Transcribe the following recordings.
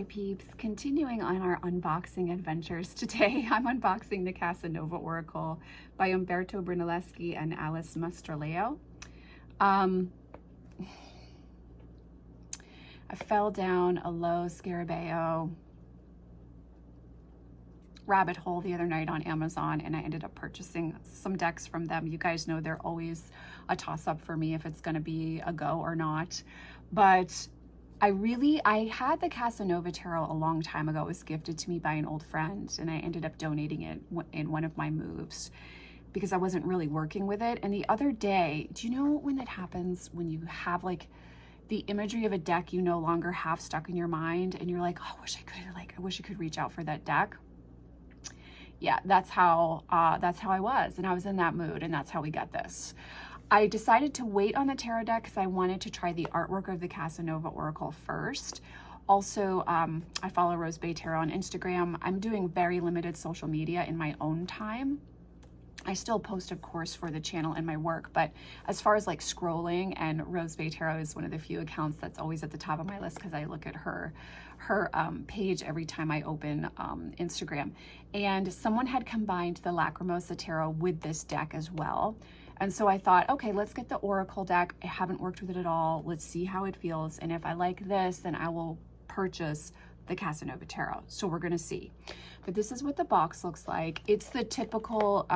Hi peeps, continuing on our unboxing adventures today. I'm unboxing the Casanova Oracle by Umberto Brunelleschi and Alice Mastroleo. I fell down a low Scarabeo rabbit hole the other night on Amazon, and I ended up purchasing some decks from them. You guys know they're always a toss-up for me if it's going to be a go or not, but I had the Casanova Tarot a long time ago. It was gifted to me by an old friend, and I ended up donating it in one of my moves because I wasn't really working with it. And the other day, do you know when that happens, when you have like the imagery of a deck you no longer have stuck in your mind, and you're like, oh, I wish I could reach out for that deck. Yeah, that's how I was, and I was in that mood, and that's how we got this. I decided to wait on the tarot deck because I wanted to try the artwork of the Casanova Oracle first. Also, I follow Rose Bay Tarot on Instagram. I'm doing very limited social media in my own time. I still post, of course, for the channel and my work, but as far as like scrolling, and Rose Bay Tarot is one of the few accounts that's always at the top of my list because I look at her page every time I open Instagram. And someone had combined the Lacrimosa Tarot with this deck as well. And so I thought, okay, let's get the Oracle deck. I haven't worked with it at all. Let's see how it feels. And if I like this, then I will purchase the Casanova Tarot. So we're gonna see. But this is what the box looks like. It's the typical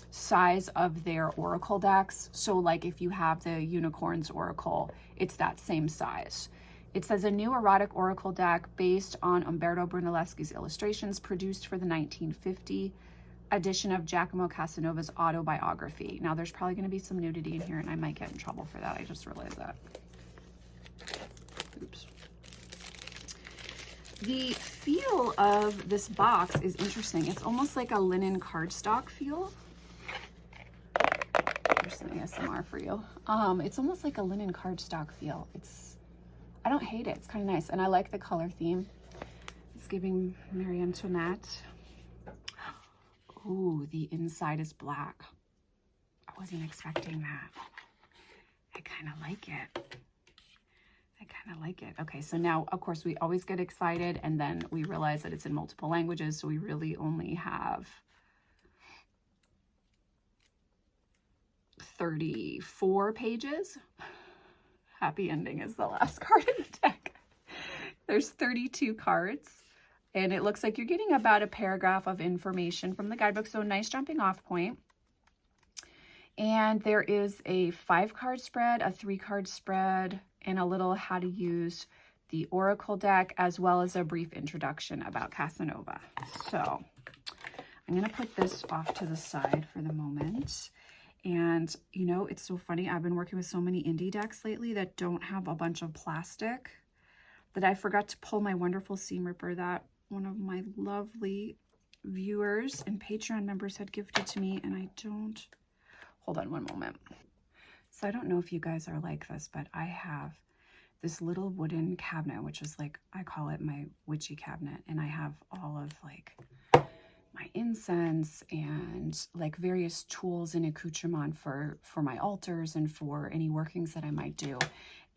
size of their Oracle decks. So like if you have the Unicorns Oracle, it's that same size. It says a new erotic Oracle deck based on Umberto Brunelleschi's illustrations, produced for the 1950 edition of Giacomo Casanova's autobiography. Now there's probably going to be some nudity in here, and I might get in trouble for that. I just realized that. Oops. The feel of this box is interesting. It's almost like a linen cardstock feel. There's some ASMR for you. It's almost like a linen cardstock feel. I don't hate it. It's kind of nice, and I like the color theme. It's giving Marie Antoinette. Ooh, the inside is black. I wasn't expecting that. I kind of like it. Okay, so now, of course, we always get excited, and then we realize that it's in multiple languages, so we really only have 34 pages. Happy ending is the last card in the deck. There's 32 cards. And it looks like you're getting about a paragraph of information from the guidebook. So nice jumping off point. And there is a 5-card spread, a 3-card spread, and a little how to use the Oracle deck, as well as a brief introduction about Casanova. So I'm going to put this off to the side for the moment. And, you know, it's so funny. I've been working with so many indie decks lately that don't have a bunch of plastic that I forgot to pull my wonderful seam ripper that one of my lovely viewers and Patreon members had gifted to me, and I don't, hold on one moment. So I don't know if you guys are like this, but I have this little wooden cabinet, which is like, I call it my witchy cabinet, and I have all of like my incense and like various tools and accoutrement for my altars and for any workings that I might do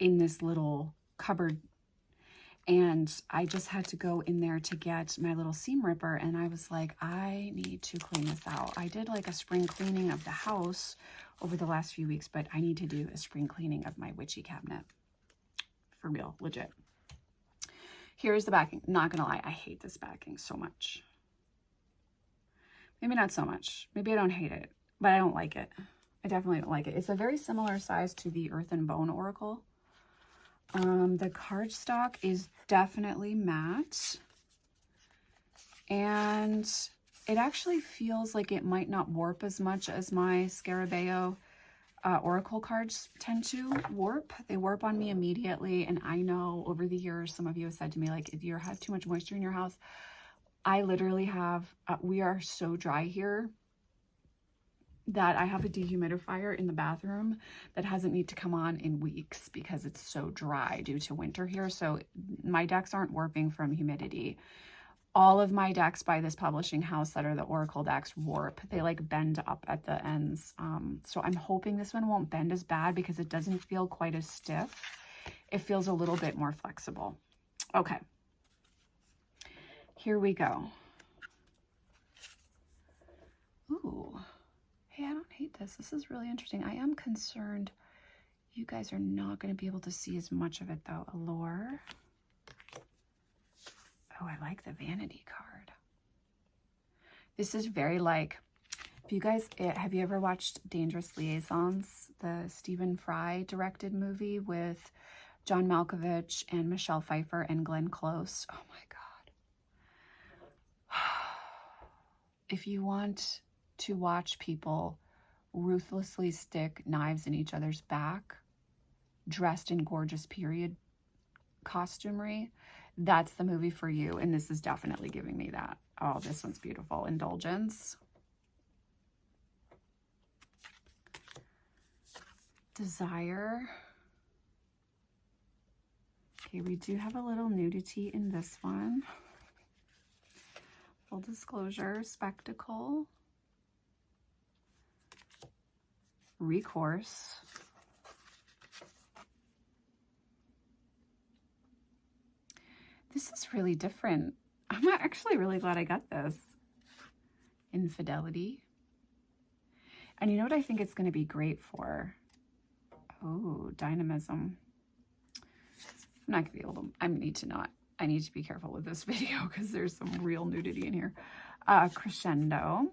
in this little cupboard. And I just had to go in there to get my little seam ripper, and I was like, I need to clean this out. I did like a spring cleaning of the house over the last few weeks, but I need to do a spring cleaning of my witchy cabinet. For real, legit. Here's the backing. Not gonna lie, I hate this backing so much. Maybe not so much. Maybe I don't hate it, but I don't like it. I definitely don't like it. It's a very similar size to the Earth and Bone Oracle. The cardstock is definitely matte, and it actually feels like it might not warp as much as my Scarabeo Oracle cards tend to warp. They warp on me immediately, and I know over the years some of you have said to me, like, if you have too much moisture in your house, I literally have, we are so dry here that I have a dehumidifier in the bathroom that hasn't need to come on in weeks because it's so dry due to winter here. So my decks aren't warping from humidity. All of my decks by this publishing house that are the Oracle decks warp. They like bend up at the ends. So I'm hoping this one won't bend as bad because it doesn't feel quite as stiff. It feels a little bit more flexible. Okay. here we go. Ooh, hey, I don't hate this. This is really interesting. I am concerned you guys are not going to be able to see as much of it though. Allure. Oh, I like the vanity card. This is very like, if you guys, have you ever watched Dangerous Liaisons, the Stephen Fry directed movie with John Malkovich and Michelle Pfeiffer and Glenn Close? Oh my God. If you want to watch people ruthlessly stick knives in each other's back, dressed in gorgeous period costumery, that's the movie for you. And this is definitely giving me that. Oh, this one's beautiful. Indulgence. Desire. Okay, we do have a little nudity in this one. Full disclosure. Spectacle. Recourse. This is really different. I'm actually really glad I got this. Infidelity. And you know what I think it's going to be great for? Oh, dynamism. I'm not going to be able to, I need to be careful with this video because there's some real nudity in here. Crescendo.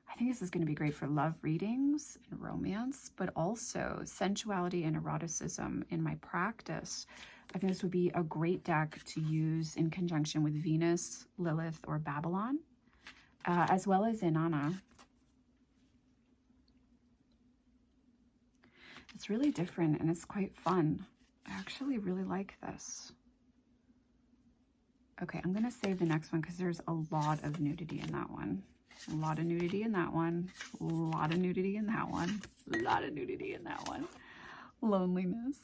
I think this is going to be great for love readings and romance, but also sensuality and eroticism in my practice. I think this would be a great deck to use in conjunction with Venus, Lilith, or Babylon, as well as Inanna. It's really different and it's quite fun. I actually really like this. Okay, I'm going to save the next one because there's a lot of nudity in that one. A lot of nudity in that one. A lot of nudity in that one. A lot of nudity in that one. Loneliness.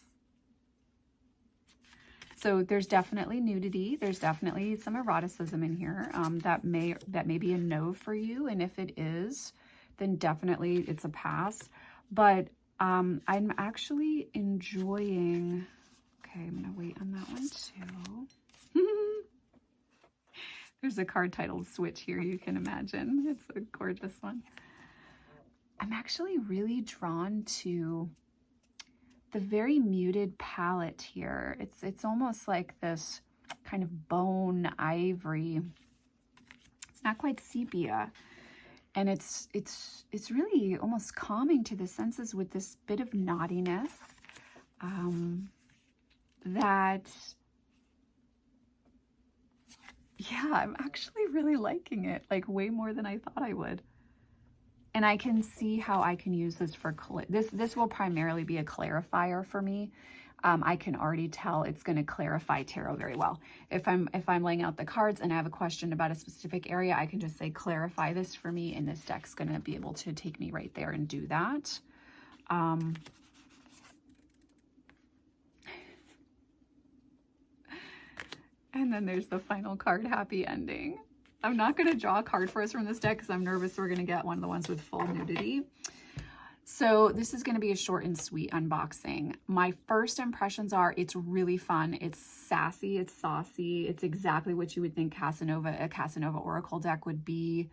So there's definitely nudity. There's definitely some eroticism in here. That may be a no for you. And if it is, then definitely it's a pass. But I'm actually enjoying. Okay, I'm gonna wait on that one too. There's a card titled Switch here, you can imagine. It's a gorgeous one. I'm actually really drawn to the very muted palette here. It's almost like this kind of bone ivory. It's not quite sepia. And it's really almost calming to the senses with this bit of naughtiness that, yeah, I'm actually really liking it, like way more than I thought I would. And I can see how I can use this for, this will primarily be a clarifier for me. I can already tell it's going to clarify tarot very well. If I'm laying out the cards and I have a question about a specific area, I can just say, clarify this for me, and this deck's going to be able to take me right there and do that. And then there's the final card, Happy Ending. I'm not going to draw a card for us from this deck because I'm nervous we're going to get one of the ones with full nudity. So this is going to be a short and sweet unboxing. My first impressions are it's really fun. It's sassy. It's saucy. It's exactly what you would think a Casanova Oracle deck would be.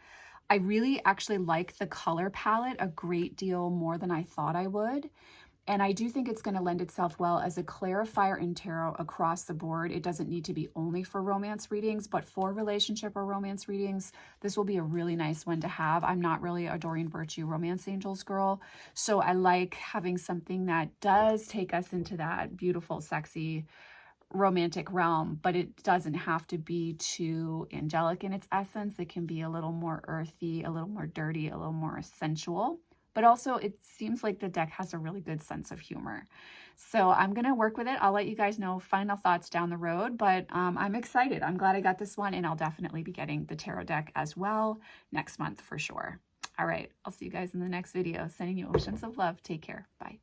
I really actually like the color palette a great deal more than I thought I would. And I do think it's going to lend itself well as a clarifier in tarot across the board. It doesn't need to be only for romance readings, but for relationship or romance readings, this will be a really nice one to have. I'm not really a Doreen Virtue Romance Angels girl, so I like having something that does take us into that beautiful, sexy, romantic realm, but it doesn't have to be too angelic in its essence. It can be a little more earthy, a little more dirty, a little more sensual. But also it seems like the deck has a really good sense of humor. So I'm going to work with it. I'll let you guys know final thoughts down the road, but I'm excited. I'm glad I got this one, and I'll definitely be getting the tarot deck as well next month for sure. All right, I'll see you guys in the next video. Sending you oceans of love. Take care. Bye.